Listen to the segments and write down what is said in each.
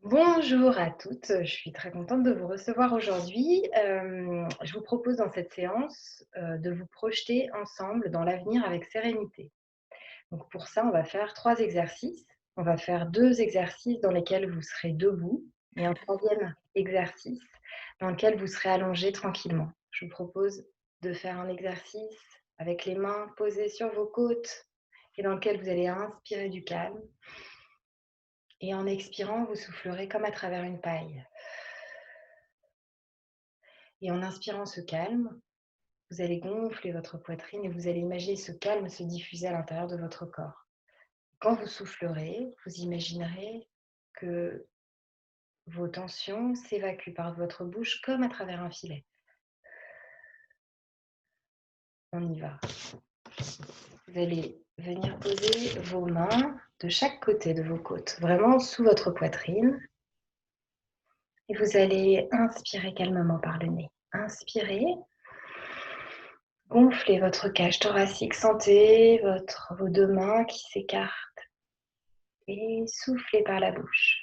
Bonjour à toutes, je suis très contente de vous recevoir aujourd'hui. Je vous propose dans cette séance, de vous projeter ensemble dans l'avenir avec sérénité. Donc pour ça, on va faire 3 exercices. On va faire 2 exercices dans lesquels vous serez debout et un troisième exercice dans lequel vous serez allongé tranquillement. Je vous propose de faire un exercice avec les mains posées sur vos côtes et dans lequel vous allez inspirer du calme et en expirant, vous soufflerez comme à travers une paille. Et en inspirant ce calme, vous allez gonfler votre poitrine et vous allez imaginer ce calme se diffuser à l'intérieur de votre corps. Quand vous soufflerez, vous imaginerez que vos tensions s'évacuent par votre bouche comme à travers un filet. On y va. Vous allez venir poser vos mains de chaque côté de vos côtes, vraiment sous votre poitrine. Et vous allez inspirer calmement par le nez. Inspirez. Gonflez votre cage thoracique, sentez vos deux mains qui s'écartent et soufflez par la bouche.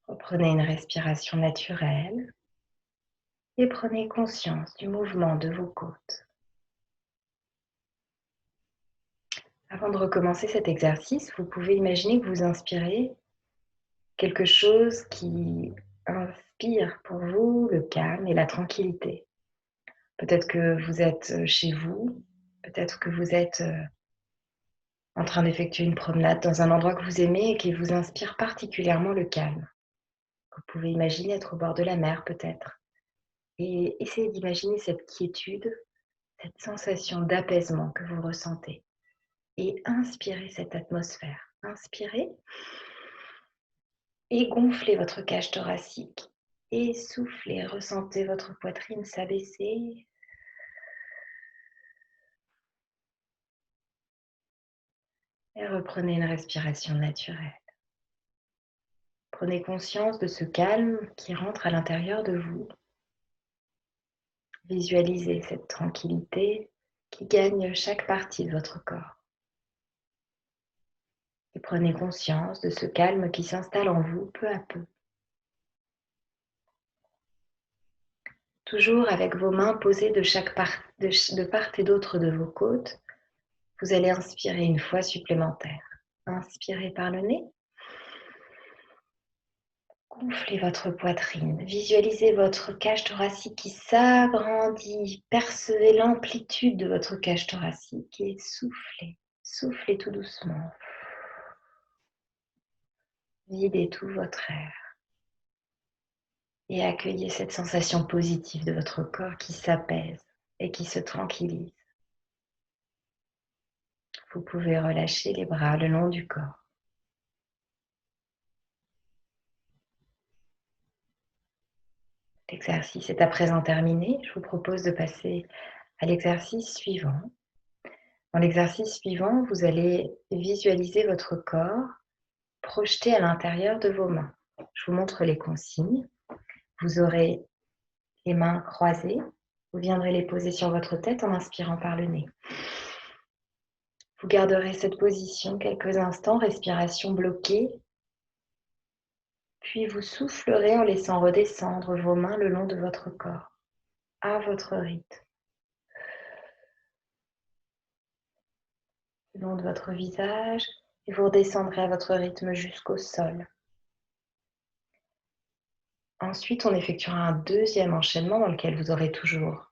Reprenez une respiration naturelle et prenez conscience du mouvement de vos côtes. Avant de recommencer cet exercice, vous pouvez imaginer que vous inspirez quelque chose qui inspire pour vous le calme et la tranquillité. Peut-être que vous êtes chez vous, peut-être que vous êtes en train d'effectuer une promenade dans un endroit que vous aimez et qui vous inspire particulièrement le calme. Vous pouvez imaginer être au bord de la mer peut-être et essayer d'imaginer cette quiétude, cette sensation d'apaisement que vous ressentez et inspirez cette atmosphère. Inspirez et gonflez votre cage thoracique et soufflez, ressentez votre poitrine s'abaisser et reprenez une respiration naturelle. Prenez conscience de ce calme qui rentre à l'intérieur de vous. Visualisez cette tranquillité qui gagne chaque partie de votre corps. Et prenez conscience de ce calme qui s'installe en vous peu à peu. Toujours avec vos mains posées de part et d'autre de vos côtes, vous allez inspirer une fois supplémentaire. Inspirez par le nez. Gonflez votre poitrine. Visualisez votre cage thoracique qui s'agrandit. Percevez l'amplitude de votre cage thoracique et soufflez. Soufflez tout doucement. Videz tout votre air et accueillez cette sensation positive de votre corps qui s'apaise et qui se tranquillise. Vous pouvez relâcher les bras le long du corps. L'exercice est à présent terminé. Je vous propose de passer à l'exercice suivant. Dans l'exercice suivant, vous allez visualiser votre corps projeté à l'intérieur de vos mains. Je vous montre les consignes. Vous aurez les mains croisées. Vous viendrez les poser sur votre tête en inspirant par le nez. Vous garderez cette position quelques instants, respiration bloquée. Puis vous soufflerez en laissant redescendre vos mains le long de votre corps, à votre rythme, le long de votre visage, et vous redescendrez à votre rythme jusqu'au sol. Ensuite, on effectuera un deuxième enchaînement dans lequel vous aurez toujours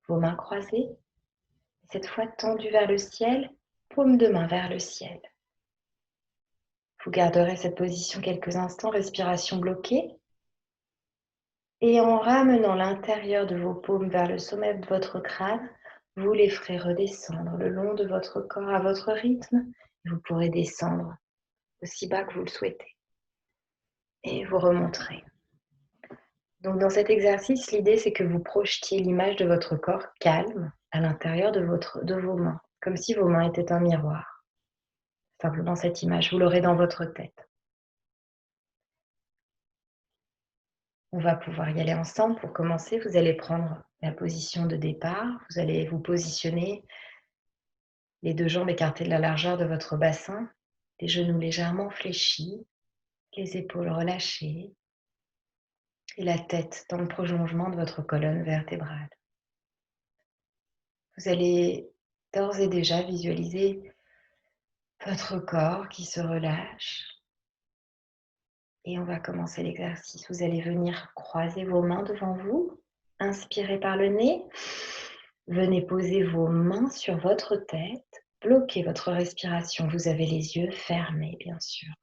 vos mains croisées, cette fois tendues vers le ciel, paume de main vers le ciel. Vous garderez cette position quelques instants, respiration bloquée. Et en ramenant l'intérieur de vos paumes vers le sommet de votre crâne, vous les ferez redescendre le long de votre corps à votre rythme. Vous pourrez descendre aussi bas que vous le souhaitez. Et vous remonterez. Donc dans cet exercice, l'idée c'est que vous projetiez l'image de votre corps calme à l'intérieur de vos mains, comme si vos mains étaient un miroir. Simplement cette image, vous l'aurez dans votre tête. On va pouvoir y aller ensemble. Pour commencer, vous allez prendre la position de départ. Vous allez vous positionner Les 2 jambes écartées de la largeur de votre bassin, les genoux légèrement fléchis, les épaules relâchées et la tête dans le prolongement de votre colonne vertébrale. Vous allez d'ores et déjà visualiser votre corps qui se relâche et on va commencer l'exercice. Vous allez venir croiser vos mains devant vous, inspirez par le nez, venez poser vos mains sur votre tête, bloquez votre respiration, vous avez les yeux fermés bien sûr.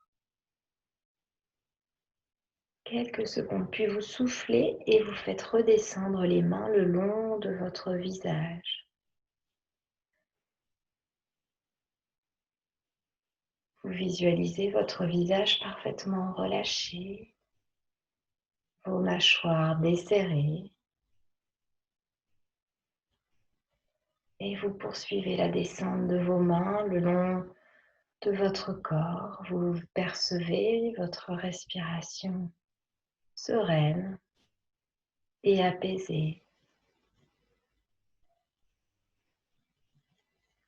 Quelques secondes, puis vous soufflez et vous faites redescendre les mains le long de votre visage. Vous visualisez votre visage parfaitement relâché, vos mâchoires desserrées et vous poursuivez la descente de vos mains le long de votre corps. Vous percevez votre respiration sereine et apaisée.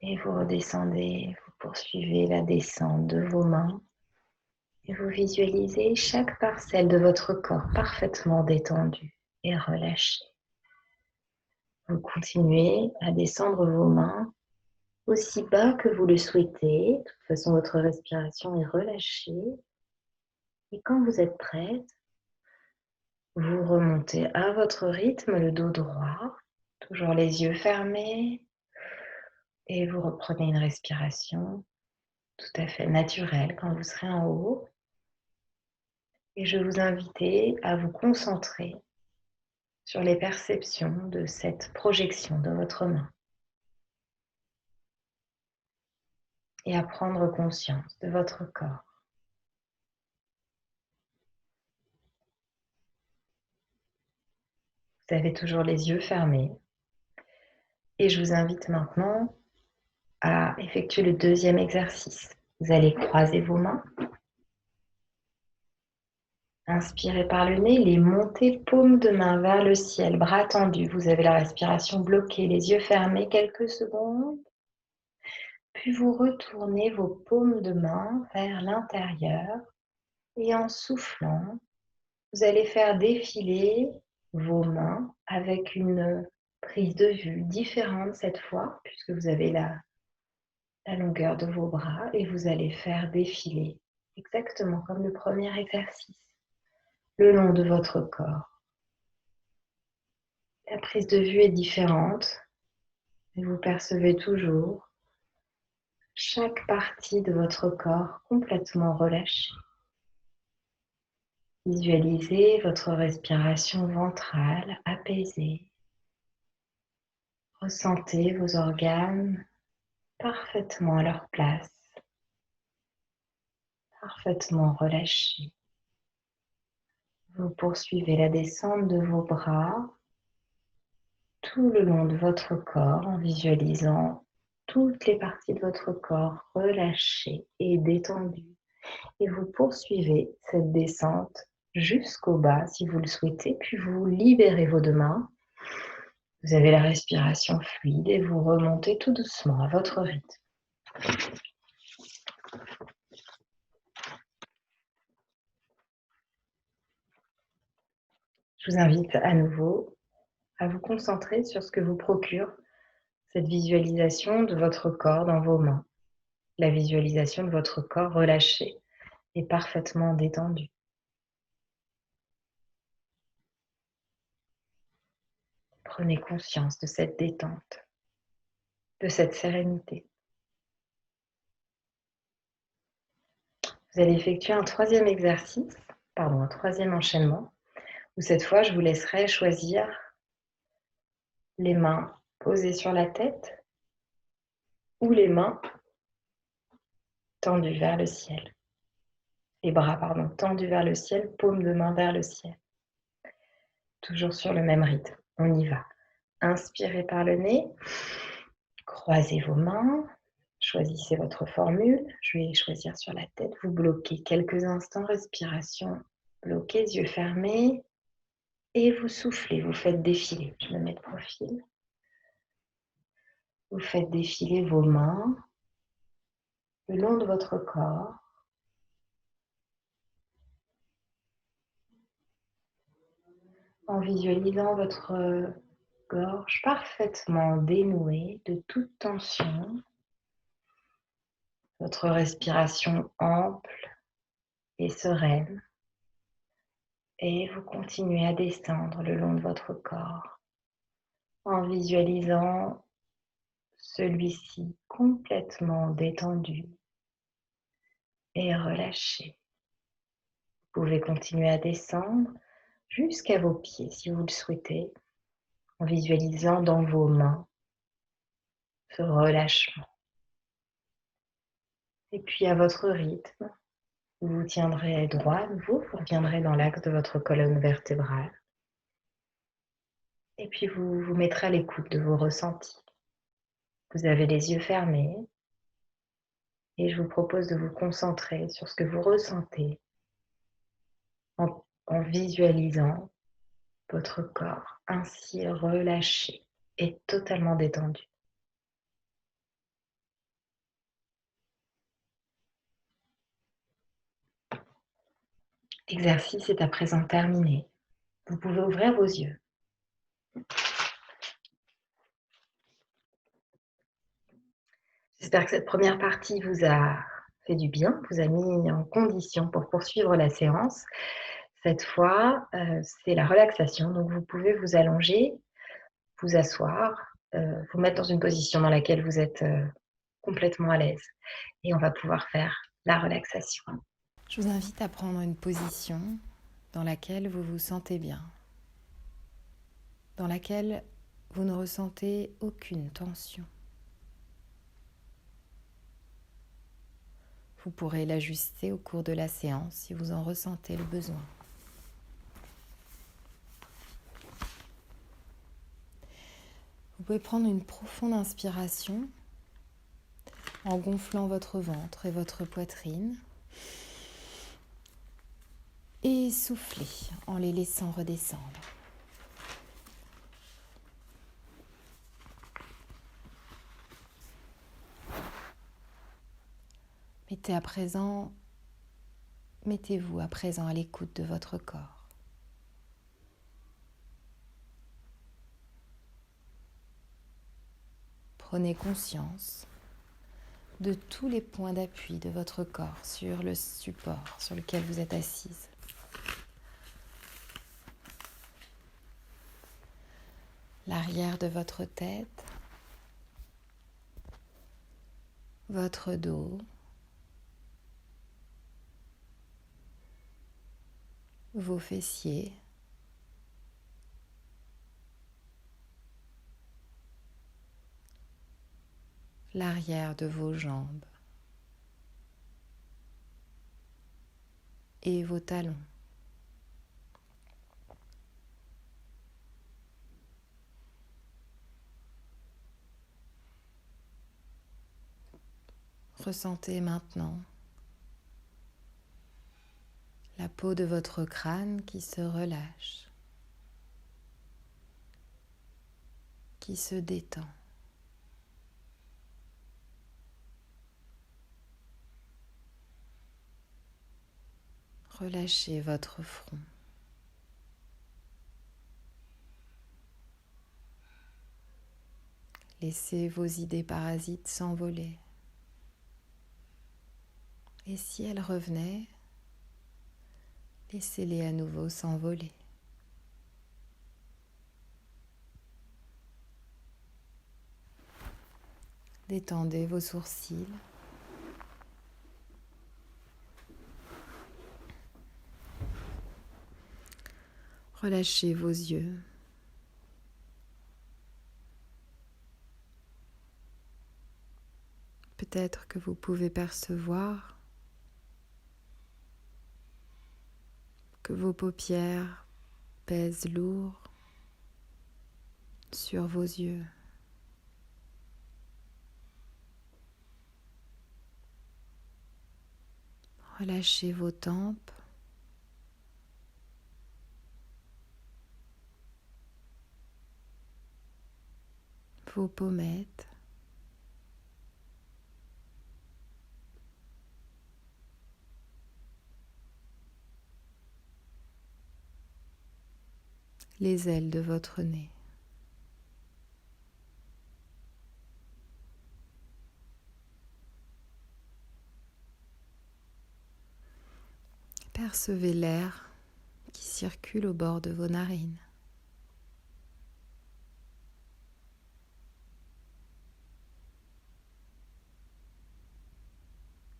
Et vous redescendez, vous poursuivez la descente de vos mains et vous visualisez chaque parcelle de votre corps parfaitement détendue et relâchée. Vous continuez à descendre vos mains aussi bas que vous le souhaitez. De toute façon, votre respiration est relâchée. Et quand vous êtes prête, vous remontez à votre rythme, le dos droit, toujours les yeux fermés. Et vous reprenez une respiration tout à fait naturelle quand vous serez en haut. Et je vous invite à vous concentrer sur les perceptions de cette projection de votre main. Et à prendre conscience de votre corps. Vous avez toujours les yeux fermés. Et je vous invite maintenant à effectuer le deuxième exercice. Vous allez croiser vos mains. Inspirez par le nez, les montez paume de main vers le ciel, bras tendus. Vous avez la respiration bloquée, les yeux fermés quelques secondes. Puis vous retournez vos paumes de main vers l'intérieur. Et en soufflant, vous allez faire défiler vos mains avec une prise de vue différente cette fois, puisque vous avez la longueur de vos bras et vous allez faire défiler, exactement comme le premier exercice, le long de votre corps. La prise de vue est différente et vous percevez toujours chaque partie de votre corps complètement relâchée. Visualisez votre respiration ventrale apaisée. Ressentez vos organes parfaitement à leur place, parfaitement relâchés. Vous poursuivez la descente de vos bras tout le long de votre corps en visualisant toutes les parties de votre corps relâchées et détendues. Et vous poursuivez cette descente jusqu'au bas si vous le souhaitez, puis vous libérez vos deux mains. Vous avez la respiration fluide et vous remontez tout doucement à votre rythme. Je vous invite à nouveau à vous concentrer sur ce que vous procure cette visualisation de votre corps dans vos mains, la visualisation de votre corps relâché et parfaitement détendu. Prenez conscience de cette détente, de cette sérénité. Vous allez effectuer un troisième un troisième enchaînement, où cette fois je vous laisserai choisir les mains posées sur la tête ou les mains tendues vers le ciel. Les bras, tendus vers le ciel, paume de main vers le ciel. Toujours sur le même rythme, on y va. Inspirez par le nez, croisez vos mains, choisissez votre formule. Je vais choisir sur la tête, vous bloquez quelques instants, respiration bloquée, yeux fermés. Et vous soufflez, vous faites défiler. Je me mets de profil. Vous faites défiler vos mains le long de votre corps, en visualisant votre gorge parfaitement dénouée de toute tension, votre respiration ample et sereine, et vous continuez à descendre le long de votre corps en visualisant celui-ci complètement détendu et relâché. Vous pouvez continuer à descendre jusqu'à vos pieds si vous le souhaitez, en visualisant dans vos mains ce relâchement. Et puis à votre rythme, vous vous tiendrez droit à nouveau, vous reviendrez dans l'axe de votre colonne vertébrale. Et puis vous vous mettrez à l'écoute de vos ressentis. Vous avez les yeux fermés et je vous propose de vous concentrer sur ce que vous ressentez en visualisant votre corps ainsi relâché et totalement détendu. L'exercice est à présent terminé. Vous pouvez ouvrir vos yeux. J'espère que cette première partie vous a fait du bien, vous a mis en condition pour poursuivre la séance. Cette fois, c'est la relaxation. Donc, vous pouvez vous allonger, vous asseoir, vous mettre dans une position dans laquelle vous êtes complètement à l'aise. Et on va pouvoir faire la relaxation. Je vous invite à prendre une position dans laquelle vous vous sentez bien, dans laquelle vous ne ressentez aucune tension. Vous pourrez l'ajuster au cours de la séance si vous en ressentez le besoin. Vous pouvez prendre une profonde inspiration en gonflant votre ventre et votre poitrine et souffler en les laissant redescendre. Mettez-vous à présent à l'écoute de votre corps. Prenez conscience de tous les points d'appui de votre corps sur le support sur lequel vous êtes assise. L'arrière de votre tête, votre dos, vos fessiers, l'arrière de vos jambes et vos talons. Ressentez maintenant la peau de votre crâne qui se relâche, qui se détend. Relâchez votre front. Laissez vos idées parasites s'envoler. Et si elles revenaient, laissez-les à nouveau s'envoler. Détendez vos sourcils. Relâchez vos yeux. Peut-être que vous pouvez percevoir que vos paupières pèsent lourd sur vos yeux. Relâchez vos tempes. Vos pommettes. les ailes de votre nez. Percevez l'air qui circule au bord de vos narines.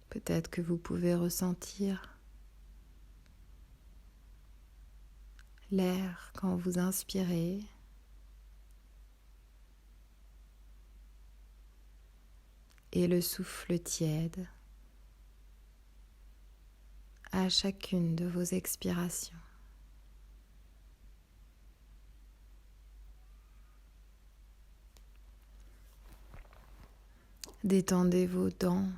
Peut-être que vous pouvez ressentir l'air quand vous inspirez et le souffle tiède à chacune de vos expirations. Détendez vos dents,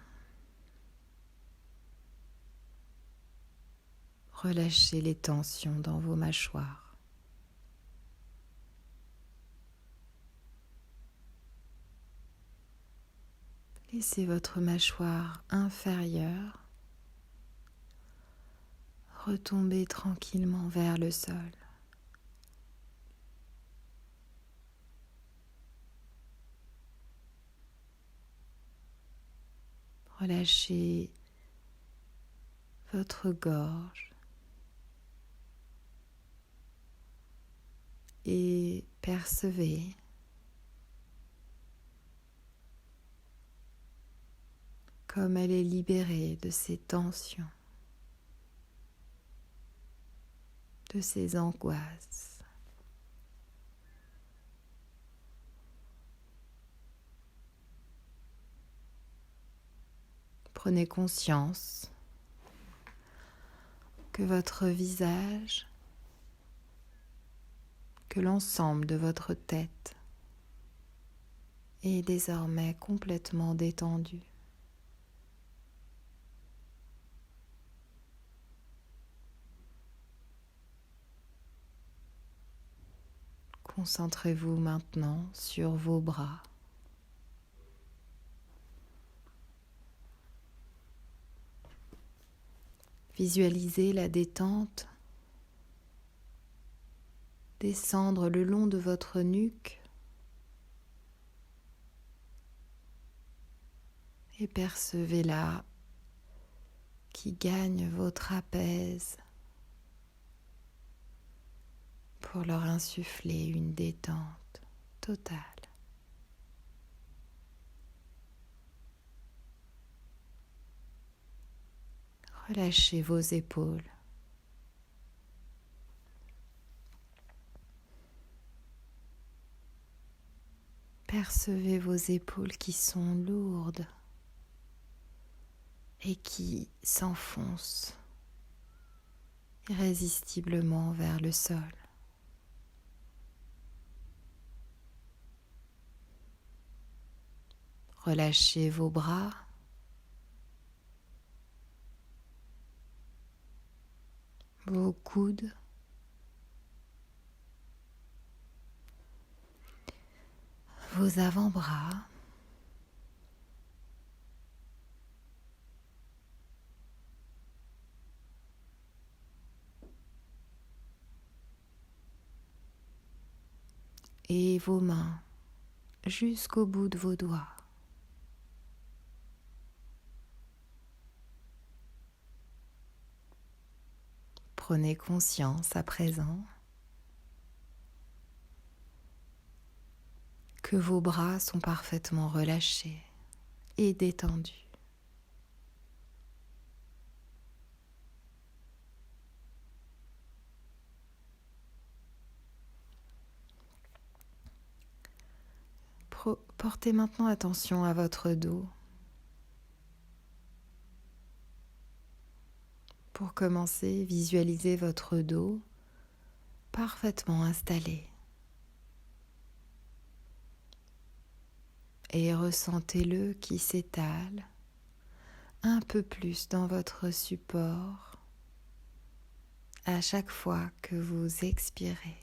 relâchez les tensions dans vos mâchoires. Laissez votre mâchoire inférieure retomber tranquillement vers le sol. Relâchez votre gorge et percevez comme elle est libérée de ses tensions, de ses angoisses. Prenez conscience que votre visage, que l'ensemble de votre tête est désormais complètement détendu. Concentrez-vous maintenant sur vos bras. Visualisez la détente descendre le long de votre nuque et percevez-la qui gagne vos trapèzes pour leur insuffler une détente totale. Relâchez vos épaules. Percevez vos épaules qui sont lourdes et qui s'enfoncent irrésistiblement vers le sol. Relâchez vos bras. Vos coudes. Vos avant-bras. Et vos mains jusqu'au bout de vos doigts. Prenez conscience à présent que vos bras sont parfaitement relâchés et détendus. Portez maintenant attention à votre dos. Pour commencer, visualisez votre dos parfaitement installé et ressentez-le qui s'étale un peu plus dans votre support à chaque fois que vous expirez.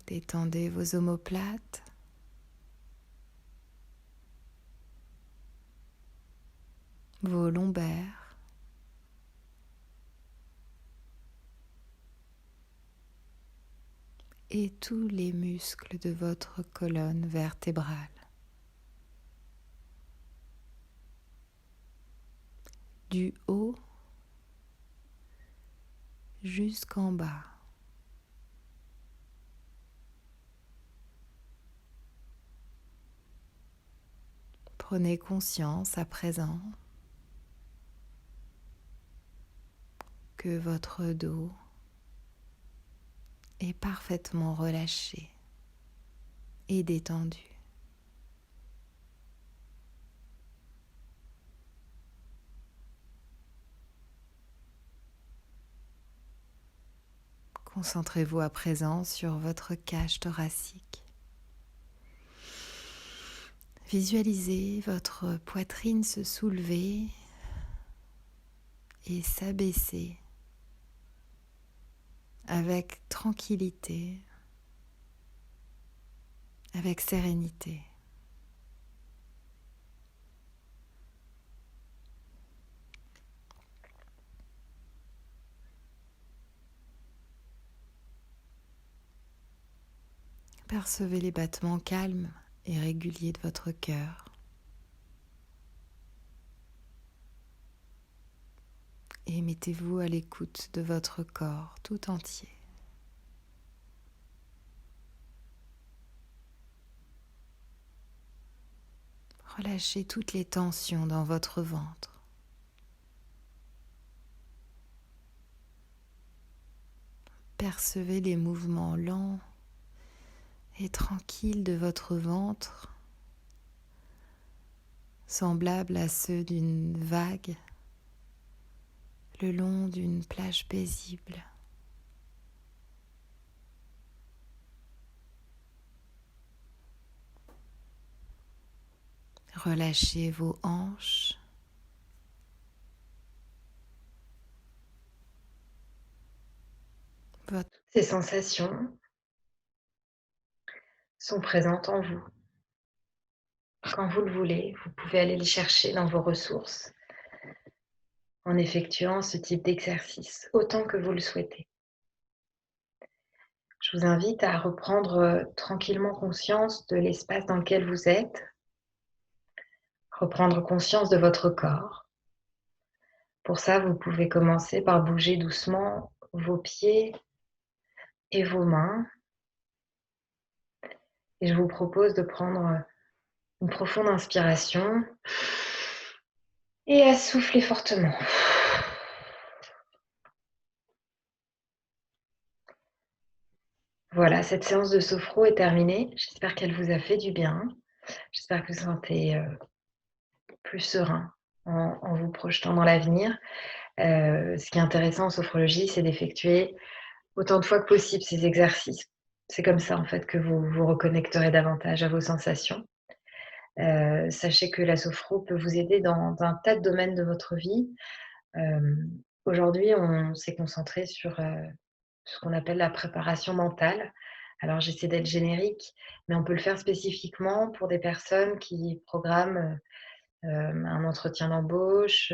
Détendez vos omoplates. Vos lombaires, et tous les muscles de votre colonne vertébrale. Du haut jusqu'en bas. Prenez conscience à présent que votre dos est parfaitement relâché et détendu. Concentrez-vous à présent sur votre cage thoracique. Visualisez votre poitrine se soulever et s'abaisser avec tranquillité, avec sérénité. Percevez les battements calmes et réguliers de votre cœur. Et mettez-vous à l'écoute de votre corps tout entier. Relâchez toutes les tensions dans votre ventre. Percevez les mouvements lents et tranquilles de votre ventre, semblables à ceux d'une vague le long d'une plage paisible. Relâchez vos hanches, votre Ces sensations sont présentes en vous. Quand vous le voulez, vous pouvez aller les chercher dans vos ressources en effectuant ce type d'exercice autant que vous le souhaitez. Je vous invite à reprendre tranquillement conscience de l'espace dans lequel vous êtes, reprendre conscience de votre corps. Pour ça, vous pouvez commencer par bouger doucement vos pieds et vos mains. Et je vous propose de prendre une profonde inspiration et à souffler fortement. Voilà, cette séance de sophro est terminée. J'espère qu'elle vous a fait du bien. J'espère que vous vous sentez plus serein en vous projetant dans l'avenir. Ce qui est intéressant en sophrologie, c'est d'effectuer autant de fois que possible ces exercices. C'est comme ça en fait que vous vous reconnecterez davantage à vos sensations. Sachez que la sophro peut vous aider dans un tas de domaines de votre vie. Aujourd'hui, on s'est concentré sur ce qu'on appelle la préparation mentale. Alors j'essaie d'être générique, mais on peut le faire spécifiquement pour des personnes qui programment un entretien d'embauche,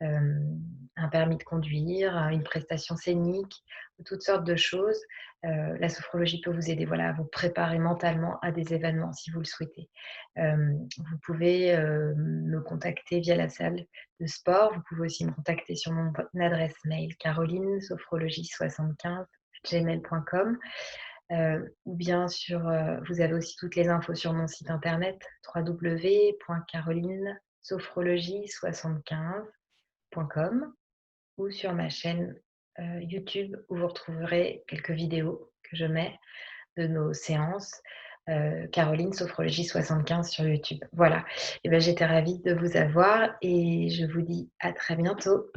un permis de conduire, une prestation scénique, toutes sortes de choses. La sophrologie peut vous aider, voilà, à vous préparer mentalement à des événements si vous le souhaitez. Vous pouvez me contacter via la salle de sport. Vous pouvez aussi me contacter sur mon adresse mail caroline-sophrologie75@gmail.com. Ou bien vous avez aussi toutes les infos sur mon site internet www.caroline-sophrologie75.com ou sur ma chaîne YouTube où vous retrouverez quelques vidéos que je mets de nos séances. Caroline Sophrologie 75 sur YouTube. Voilà. Et ben, j'étais ravie de vous avoir et je vous dis à très bientôt.